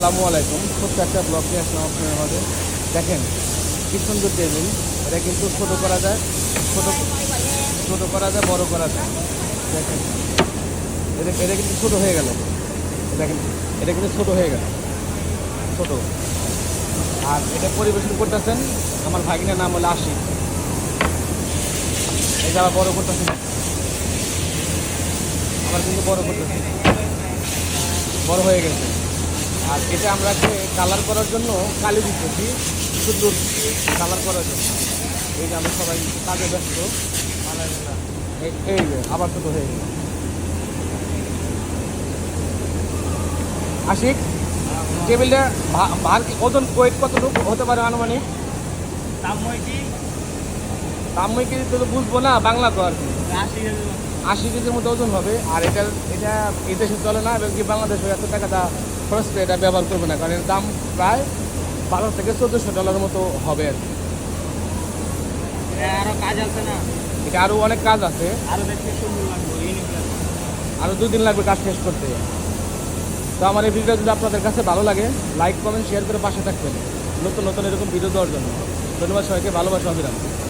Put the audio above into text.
আসসালামু আলাইকুম। ছোট্ট একটা ব্লগ নিয়ে আসলাম আপনার মাঝে। দেখেন কি সুন্দর টেবিল। এটা কিন্তু ছোট করা যায়, ছোট ছোট করা যায়, বড় করা যায়। দেখেন এটা এটা কিন্তু ছোট হয়ে গেল। দেখেন এটা কিন্তু ছোট হয়ে গেল, ছোট। আর এটা পরিবেশন করতেছেন আমার ভাগিনার নাম হলো আশিক। এটা আবার বড় করতেছেন, আমার কিন্তু বড় করতেছে, বড় হয়ে গেছে। আর এটা আমরা কালার করার জন্য কালি দিতেছি, শুধু কালার করার জন্য। এই যে আমরা সবাই কাজে ব্যস্ত। এই যে আবার ছোটো হয়ে গেল। আশিক, টেবিলটা ভার ওজন ওয়েট কতটুকু হতে পারে আনুমানিক? তাম্মই কেজি তো বুঝবো না, বাংলা তো আর কি। 80 কেজির মতো ওজন হবে। আর এটা এটা এই দেশে চলে না, এবং কি বাংলাদেশে এত টাকাটা খরচ করে এটা ব্যবহার করবে না, কারণ এর দাম প্রায় 12 থেকে 1400 ডলার মতো হবে আর কি। আরো কাজ আছে না, এটা আরও অনেক কাজ আছে, আরো দেখতে সুন্দর লাগবে। আরও 2 দিন লাগবে কাজ শেষ করতে। তো আমার এই ভিডিওটা যদি আপনাদের কাছে ভালো লাগে, লাইক কমেন্ট শেয়ার করে পাশে থাকবেন নতুন নতুন এরকম ভিডিও দেওয়ার জন্য। ধন্যবাদ সবাইকে, ভালোবাসা অবিরাম।